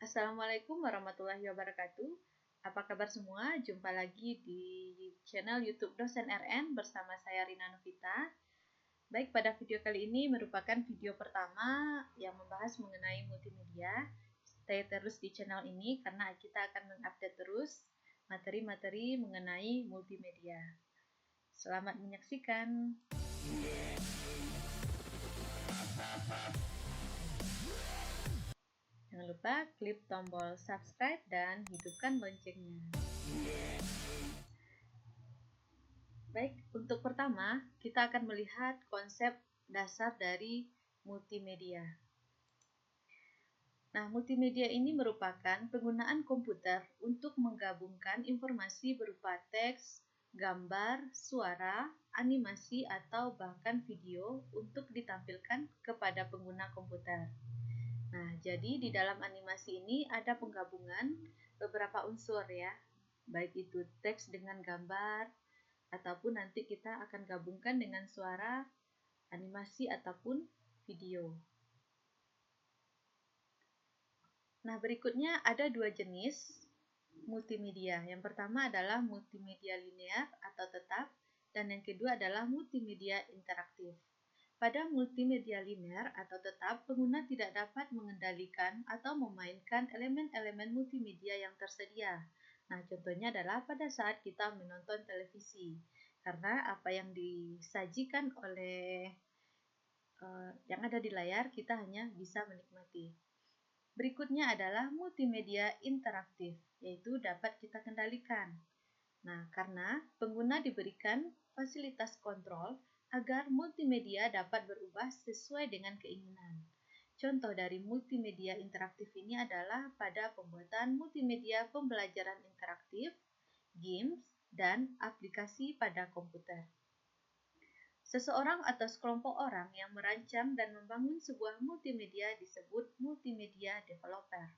Assalamualaikum warahmatullahi wabarakatuh. Apa kabar semua? Jumpa lagi di channel YouTube Dosen RN bersama saya Rina Novita. Baik, pada video kali ini merupakan video pertama yang membahas mengenai multimedia. Stay terus di channel ini karena kita akan mengupdate terus materi-materi mengenai multimedia. Selamat menyaksikan. Jangan lupa klik tombol subscribe dan hidupkan loncengnya. Baik, untuk pertama kita akan melihat konsep dasar dari multimedia. Nah, multimedia ini merupakan penggunaan komputer untuk menggabungkan informasi berupa teks, gambar, suara, animasi, atau bahkan video untuk ditampilkan kepada pengguna komputer. Nah, jadi di dalam animasi ini ada penggabungan beberapa unsur ya, baik itu teks dengan gambar, ataupun nanti kita akan gabungkan dengan suara, animasi, ataupun video. Nah, berikutnya ada dua jenis multimedia. Yang pertama adalah multimedia linear atau tetap, dan yang kedua adalah multimedia interaktif. Pada multimedia linear atau tetap, pengguna tidak dapat mengendalikan atau memainkan elemen-elemen multimedia yang tersedia. Nah, contohnya adalah pada saat kita menonton televisi, karena apa yang disajikan oleh yang ada di layar, kita hanya bisa menikmati. Berikutnya adalah multimedia interaktif, yaitu dapat kita kendalikan. Nah, karena pengguna diberikan fasilitas kontrol agar multimedia dapat berubah sesuai dengan keinginan. Contoh dari multimedia interaktif ini adalah pada pembuatan multimedia pembelajaran interaktif, games, dan aplikasi pada komputer. Seseorang atau sekelompok orang yang merancang dan membangun sebuah multimedia disebut multimedia developer.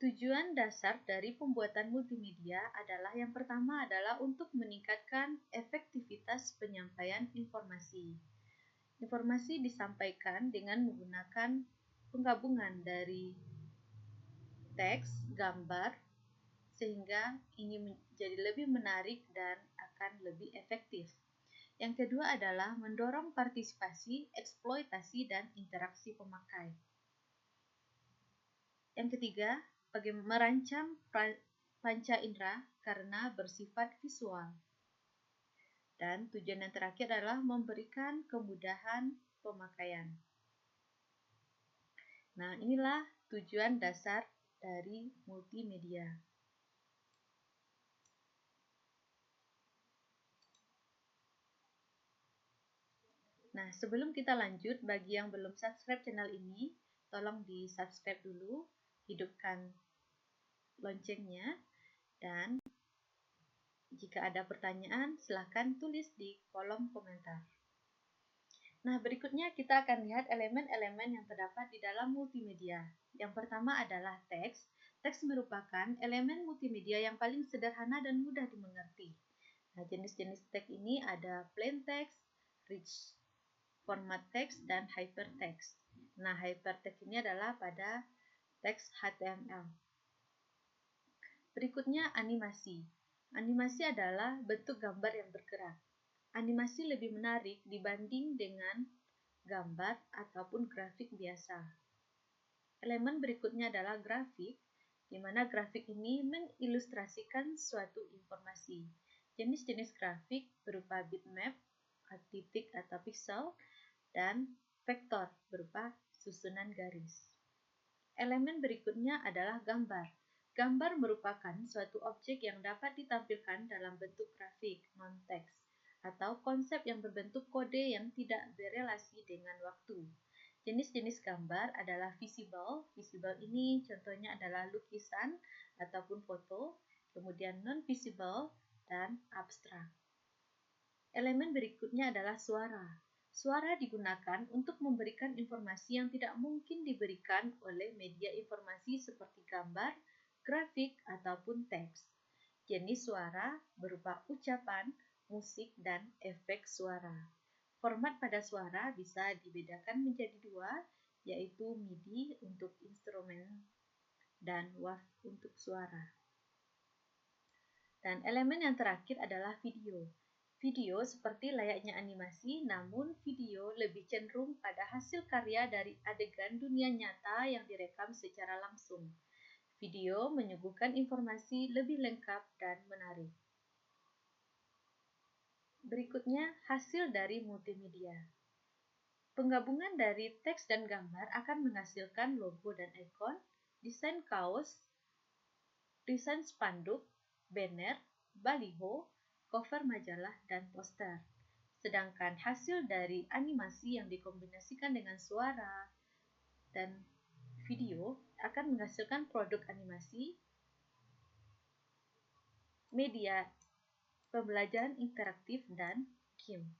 Tujuan dasar dari pembuatan multimedia adalah yang pertama adalah untuk meningkatkan efektivitas penyampaian informasi. Informasi disampaikan dengan menggunakan penggabungan dari teks, gambar, sehingga ini menjadi lebih menarik dan akan lebih efektif. Yang kedua adalah mendorong partisipasi, eksploitasi, dan interaksi pemakai. Yang ketiga, merancang panca indera karena bersifat visual. Dan tujuan yang terakhir adalah memberikan kemudahan pemakaian. Nah, inilah tujuan dasar dari multimedia. Nah, sebelum kita lanjut, bagi yang belum subscribe channel ini, tolong di-subscribe dulu, hidupkan loncengnya, dan jika ada pertanyaan, silahkan tulis di kolom komentar. Nah, berikutnya kita akan lihat elemen-elemen yang terdapat di dalam multimedia. Yang pertama adalah teks. Teks merupakan elemen multimedia yang paling sederhana dan mudah dimengerti. Nah, jenis-jenis teks ini ada plain text, rich format text, dan hypertext. Nah, hypertext ini adalah pada teks HTML. Berikutnya animasi. Animasi adalah bentuk gambar yang bergerak. Animasi lebih menarik dibanding dengan gambar ataupun grafik biasa. Elemen berikutnya adalah grafik, di mana grafik ini mengilustrasikan suatu informasi. Jenis-jenis grafik berupa bitmap, titik atau pixel, dan vektor berupa susunan garis. Elemen berikutnya adalah gambar. Gambar merupakan suatu objek yang dapat ditampilkan dalam bentuk grafik, non-teks, atau konsep yang berbentuk kode yang tidak berelasi dengan waktu. Jenis-jenis gambar adalah visible. Visible ini contohnya adalah lukisan ataupun foto, kemudian non-visible dan abstrak. Elemen berikutnya adalah suara. Suara digunakan untuk memberikan informasi yang tidak mungkin diberikan oleh media informasi seperti gambar, grafik, ataupun teks. Jenis suara berupa ucapan, musik, dan efek suara. Format pada suara bisa dibedakan menjadi dua, yaitu MIDI untuk instrumen dan WAV untuk suara. Dan elemen yang terakhir adalah video. Video seperti layaknya animasi, namun video lebih cenderung pada hasil karya dari adegan dunia nyata yang direkam secara langsung. Video menyuguhkan informasi lebih lengkap dan menarik. Berikutnya, hasil dari multimedia. Penggabungan dari teks dan gambar akan menghasilkan logo dan ikon, desain kaos, desain spanduk, banner, baliho, cover majalah, dan poster. Sedangkan hasil dari animasi yang dikombinasikan dengan suara dan video akan menghasilkan produk animasi, media pembelajaran interaktif, dan game.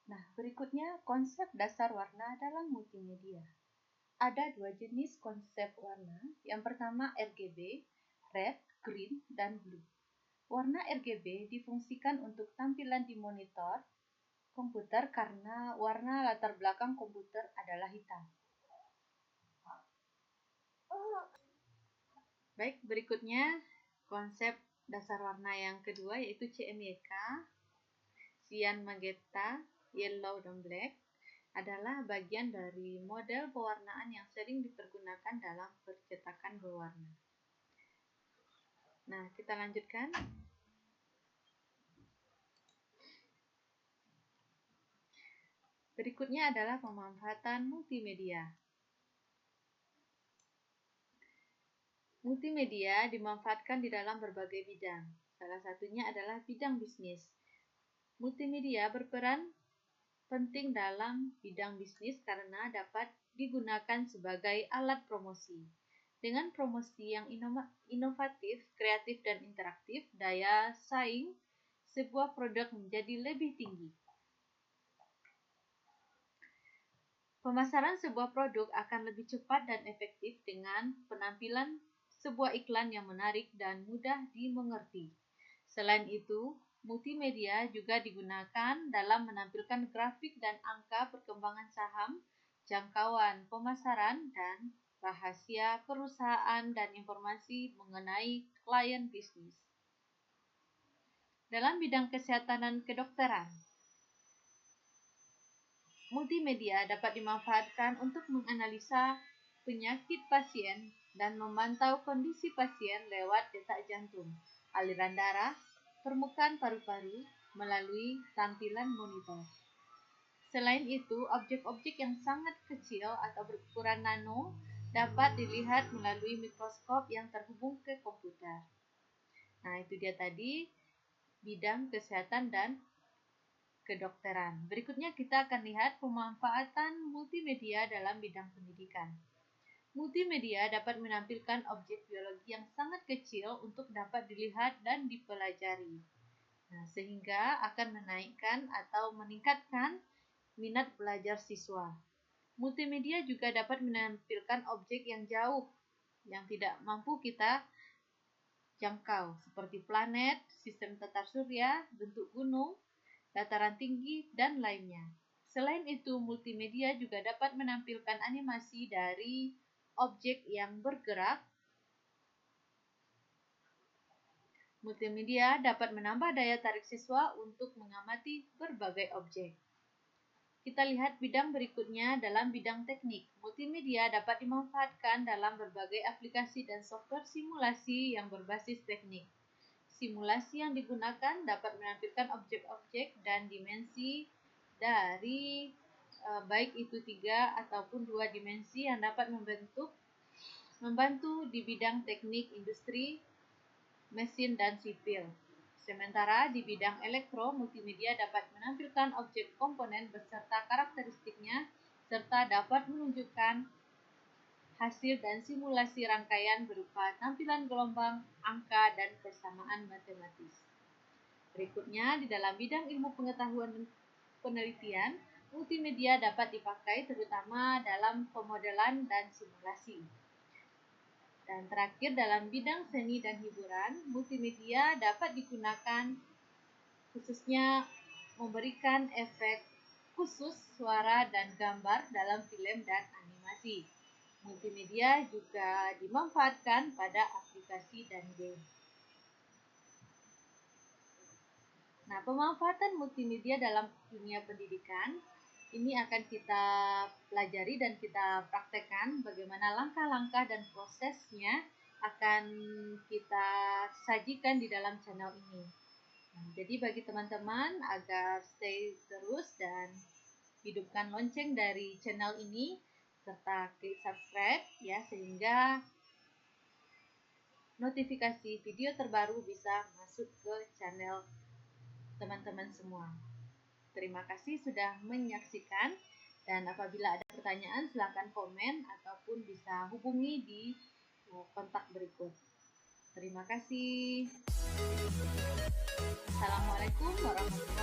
Nah, berikutnya konsep dasar warna dalam multimedia. Ada dua jenis konsep warna. Yang pertama RGB, red, green, dan blue. Warna RGB difungsikan untuk tampilan di monitor komputer karena warna latar belakang komputer adalah hitam. Baik, berikutnya konsep dasar warna yang kedua yaitu CMYK, cyan, magenta, yellow, dan black adalah bagian dari model pewarnaan yang sering dipergunakan dalam percetakan berwarna. Nah, kita lanjutkan. Berikutnya adalah pemanfaatan multimedia. Multimedia dimanfaatkan di dalam berbagai bidang. Salah satunya adalah bidang bisnis. Multimedia berperan penting dalam bidang bisnis karena dapat digunakan sebagai alat promosi. Dengan promosi yang inovatif, kreatif, dan interaktif, daya saing sebuah produk menjadi lebih tinggi. Pemasaran sebuah produk akan lebih cepat dan efektif dengan penampilan sebuah iklan yang menarik dan mudah dimengerti. Selain itu, multimedia juga digunakan dalam menampilkan grafik dan angka perkembangan saham, jangkauan pemasaran, dan rahasia perusahaan dan informasi mengenai klien bisnis. Dalam bidang kesehatan dan kedokteran, multimedia dapat dimanfaatkan untuk menganalisa penyakit pasien dan memantau kondisi pasien lewat detak jantung, aliran darah, permukaan paru-paru melalui tampilan monitor. Selain itu, objek-objek yang sangat kecil atau berukuran nano dapat dilihat melalui mikroskop yang terhubung ke komputer. Nah, itu dia tadi bidang kesehatan dan kedokteran. Berikutnya kita akan lihat pemanfaatan multimedia dalam bidang pendidikan. Multimedia dapat menampilkan objek biologi yang sangat kecil untuk dapat dilihat dan dipelajari. Nah, sehingga akan menaikkan atau meningkatkan minat belajar siswa. Multimedia juga dapat menampilkan objek yang jauh yang tidak mampu kita jangkau, seperti planet, sistem tata surya, bentuk gunung, dataran tinggi, dan lainnya. Selain itu, multimedia juga dapat menampilkan animasi dari objek yang bergerak. Multimedia dapat menambah daya tarik siswa untuk mengamati berbagai objek. Kita lihat bidang berikutnya dalam bidang teknik. Multimedia dapat dimanfaatkan dalam berbagai aplikasi dan software simulasi yang berbasis teknik. Simulasi yang digunakan dapat menampilkan objek-objek dan dimensi dari baik itu 3 ataupun 2 dimensi yang dapat membantu di bidang teknik industri, mesin, dan sipil. Sementara di bidang elektro, multimedia dapat menampilkan objek komponen beserta karakteristiknya serta dapat menunjukkan hasil dan simulasi rangkaian berupa tampilan gelombang, angka, dan persamaan matematis. Berikutnya, di dalam bidang ilmu pengetahuan dan penelitian, multimedia dapat dipakai terutama dalam pemodelan dan simulasi. Dan terakhir, dalam bidang seni dan hiburan, multimedia dapat digunakan khususnya memberikan efek khusus suara dan gambar dalam film dan animasi. Multimedia juga dimanfaatkan pada aplikasi dan game. Nah, pemanfaatan multimedia dalam dunia pendidikan ini akan kita pelajari dan kita praktekkan bagaimana langkah-langkah dan prosesnya akan kita sajikan di dalam channel ini. Nah, jadi bagi teman-teman agar stay terus dan hidupkan lonceng dari channel ini serta klik subscribe ya, sehingga notifikasi video terbaru bisa masuk ke channel teman-teman semua. Terima kasih sudah menyaksikan, dan apabila ada pertanyaan silakan komen ataupun bisa hubungi di kontak berikut. Terima kasih. Assalamualaikum warahmatullahi wabarakatuh.